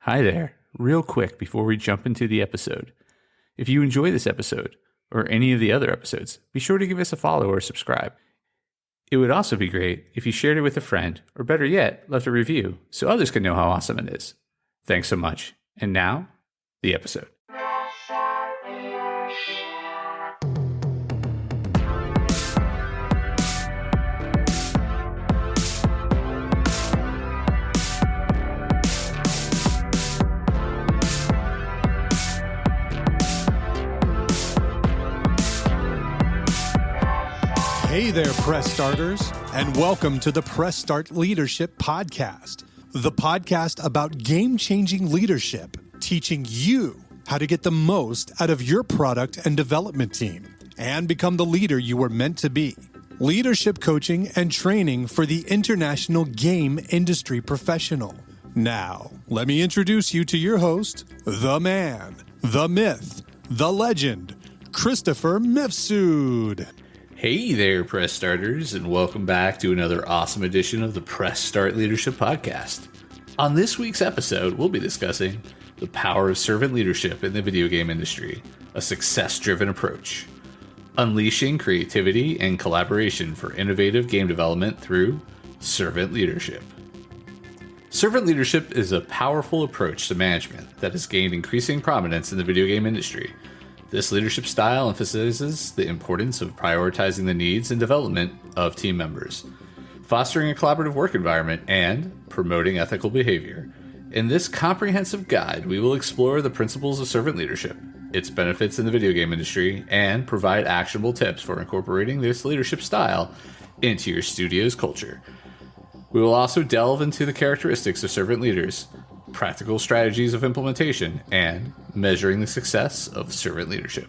Hi there. Real quick before we jump into the episode. If you enjoy this episode, or any of the other episodes, be sure to give us a follow or subscribe. It would also be great if you shared it with a friend, or better yet, left a review so others can know how awesome it is. Thanks so much. And now, the episode. Hey there, Press Starters, and welcome to the Press Start Leadership Podcast, the podcast about game-changing leadership, teaching you how to get the most out of your product and development team and become the leader you were meant to be. Leadership coaching and training for the international game industry professional. Now, let me introduce you to your host, the man, the myth, the legend, Christopher Mifsud. Hey there, Press Starters, and welcome back to another awesome edition of the Press Start Leadership Podcast. On this week's episode, we'll be discussing the power of servant leadership in the video game industry, a success-driven approach, unleashing creativity and collaboration for innovative game development through servant leadership. Servant leadership is a powerful approach to management that has gained increasing prominence in the video game industry. This leadership style emphasizes the importance of prioritizing the needs and development of team members, fostering a collaborative work environment, and promoting ethical behavior. In this comprehensive guide, we will explore the principles of servant leadership, its benefits in the video game industry, and provide actionable tips for incorporating this leadership style into your studio's culture. We will also delve into the characteristics of servant leaders, practical strategies of implementation, and measuring the success of servant leadership.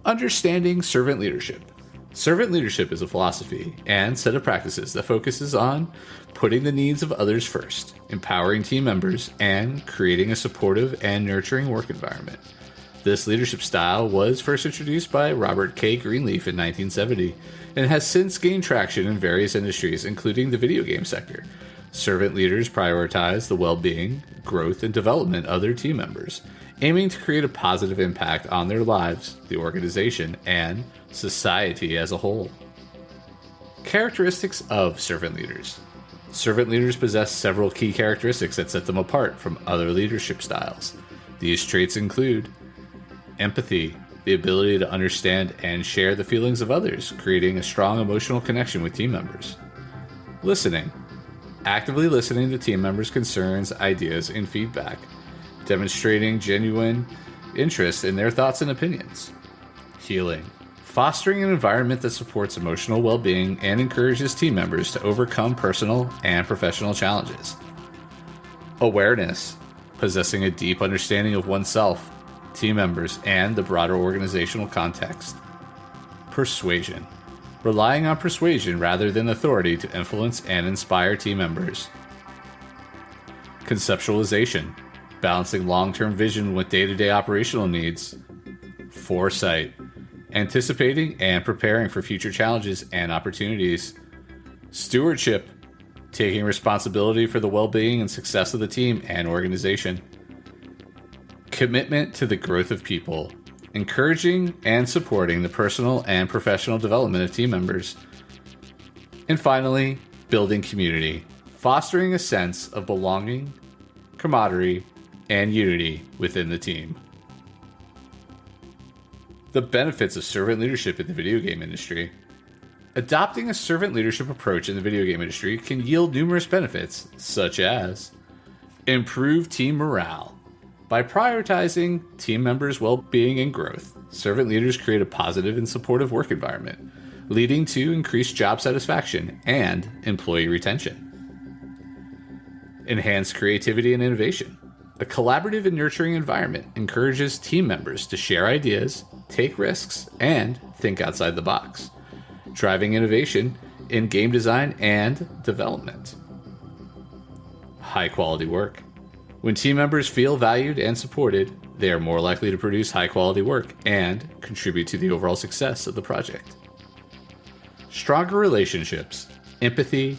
Understanding servant leadership. Servant leadership is a philosophy and set of practices that focuses on putting the needs of others first, empowering team members, and creating a supportive and nurturing work environment. This leadership style was first introduced by Robert K. Greenleaf in 1970 and has since gained traction in various industries, including the video game sector. Servant leaders prioritize the well-being, growth, and development of their team members, aiming to create a positive impact on their lives, the organization, and society as a whole. Characteristics of servant leaders. Servant leaders possess several key characteristics that set them apart from other leadership styles. These traits include empathy, the ability to understand and share the feelings of others, creating a strong emotional connection with team members. Listening, actively listening to team members' concerns, ideas, and feedback, demonstrating genuine interest in their thoughts and opinions. Healing, fostering an environment that supports emotional well-being and encourages team members to overcome personal and professional challenges. Awareness, possessing a deep understanding of oneself, team members, and the broader organizational context. Persuasion, relying on persuasion rather than authority to influence and inspire team members. Conceptualization, balancing long-term vision with day-to-day operational needs. Foresight, anticipating and preparing for future challenges and opportunities. Stewardship, taking responsibility for the well-being and success of the team and organization. Commitment to the growth of people, encouraging and supporting the personal and professional development of team members. And finally, building community, fostering a sense of belonging, camaraderie, and unity within the team. The benefits of servant leadership in the video game industry. Adopting a servant leadership approach in the video game industry can yield numerous benefits, such as improved team morale. By prioritizing team members' well-being and growth, servant leaders create a positive and supportive work environment, leading to increased job satisfaction and employee retention. Enhanced creativity and innovation. A collaborative and nurturing environment encourages team members to share ideas, take risks, and think outside the box, driving innovation in game design and development. High-quality work. When team members feel valued and supported, they are more likely to produce high-quality work and contribute to the overall success of the project. Stronger relationships, empathy,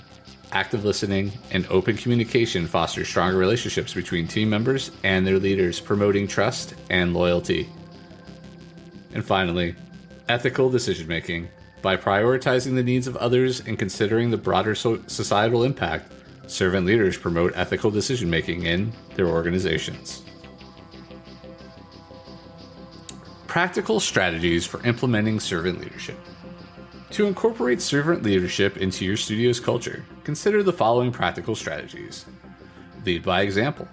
active listening, and open communication foster stronger relationships between team members and their leaders, promoting trust and loyalty. And finally, ethical decision-making. By prioritizing the needs of others and considering the broader societal impact, servant leaders promote ethical decision-making in their organizations. Practical strategies for implementing servant leadership. To incorporate servant leadership into your studio's culture, consider the following practical strategies. Lead by example.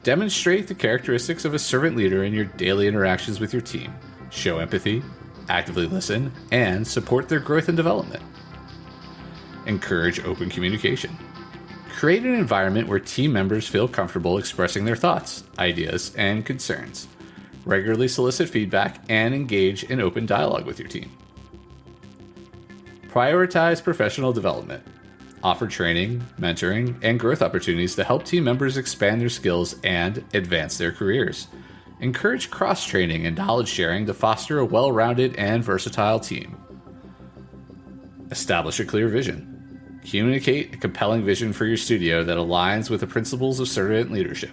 Demonstrate the characteristics of a servant leader in your daily interactions with your team. Show empathy, actively listen, and support their growth and development. Encourage open communication. Create an environment where team members feel comfortable expressing their thoughts, ideas, and concerns. Regularly solicit feedback and engage in open dialogue with your team. Prioritize professional development. Offer training, mentoring, and growth opportunities to help team members expand their skills and advance their careers. Encourage cross-training and knowledge sharing to foster a well-rounded and versatile team. Establish a clear vision. Communicate a compelling vision for your studio that aligns with the principles of servant leadership.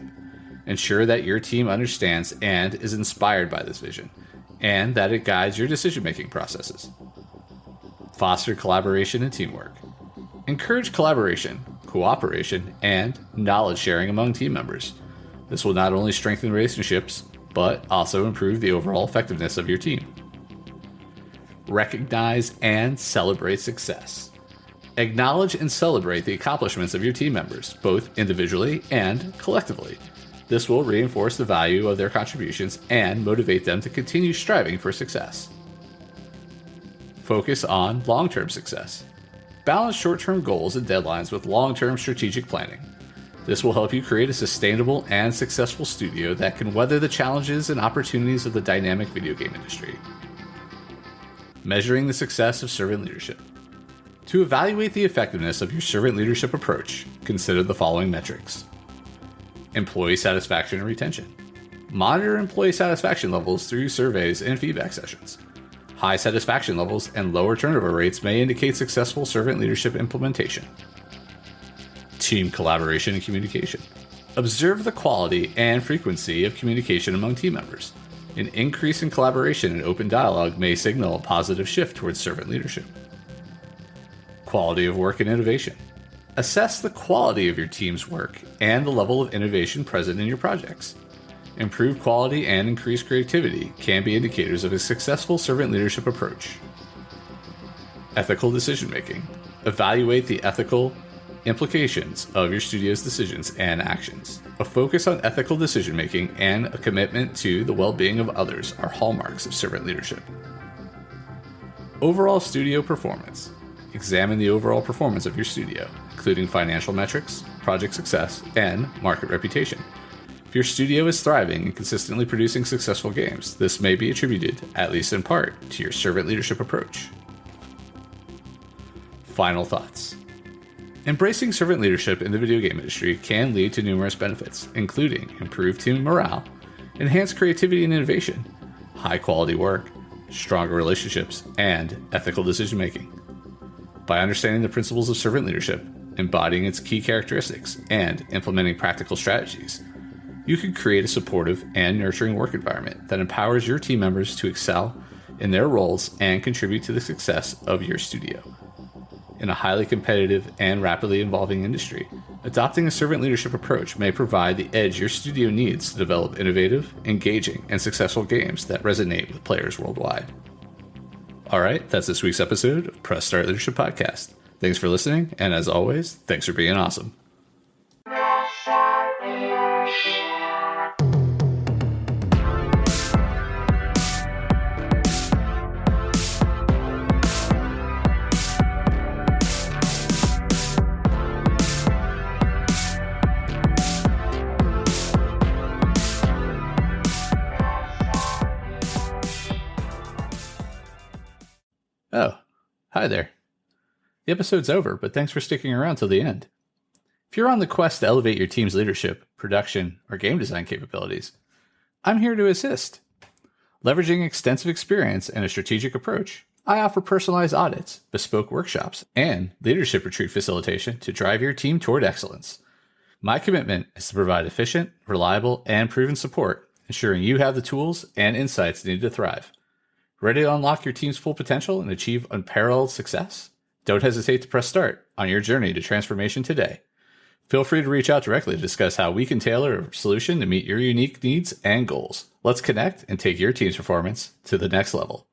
Ensure that your team understands and is inspired by this vision, and that it guides your decision-making processes. Foster collaboration and teamwork. Encourage collaboration, cooperation, and knowledge sharing among team members. This will not only strengthen relationships, but also improve the overall effectiveness of your team. Recognize and celebrate success. Acknowledge and celebrate the accomplishments of your team members, both individually and collectively. This will reinforce the value of their contributions and motivate them to continue striving for success. Focus on long-term success. Balance short-term goals and deadlines with long-term strategic planning. This will help you create a sustainable and successful studio that can weather the challenges and opportunities of the dynamic video game industry. Measuring the success of servant leadership. To evaluate the effectiveness of your servant leadership approach, consider the following metrics. Employee satisfaction and retention. Monitor employee satisfaction levels through surveys and feedback sessions. High satisfaction levels and lower turnover rates may indicate successful servant leadership implementation. Team collaboration and communication. Observe the quality and frequency of communication among team members. An increase in collaboration and open dialogue may signal a positive shift towards servant leadership. Quality of work and innovation. Assess the quality of your team's work and the level of innovation present in your projects. Improved quality and increased creativity can be indicators of a successful servant leadership approach. Ethical decision-making. Evaluate the ethical implications of your studio's decisions and actions. A focus on ethical decision-making and a commitment to the well-being of others are hallmarks of servant leadership. Overall studio performance. Examine the overall performance of your studio, including financial metrics, project success, and market reputation. If your studio is thriving and consistently producing successful games, this may be attributed, at least in part, to your servant leadership approach. Final thoughts. Embracing servant leadership in the video game industry can lead to numerous benefits, including improved team morale, enhanced creativity and innovation, high-quality work, stronger relationships, and ethical decision-making. By understanding the principles of servant leadership, embodying its key characteristics, and implementing practical strategies, you can create a supportive and nurturing work environment that empowers your team members to excel in their roles and contribute to the success of your studio. In a highly competitive and rapidly evolving industry, adopting a servant leadership approach may provide the edge your studio needs to develop innovative, engaging, and successful games that resonate with players worldwide. All right, that's this week's episode of Press Start Leadership Podcast. Thanks for listening, and as always, thanks for being awesome. Oh, hi there. The episode's over, but thanks for sticking around till the end. If you're on the quest to elevate your team's leadership, production, or game design capabilities, I'm here to assist. Leveraging extensive experience and a strategic approach, I offer personalized audits, bespoke workshops, and leadership retreat facilitation to drive your team toward excellence. My commitment is to provide efficient, reliable, and proven support, ensuring you have the tools and insights needed to thrive. Ready to unlock your team's full potential and achieve unparalleled success? Don't hesitate to press start on your journey to transformation today. Feel free to reach out directly to discuss how we can tailor a solution to meet your unique needs and goals. Let's connect and take your team's performance to the next level.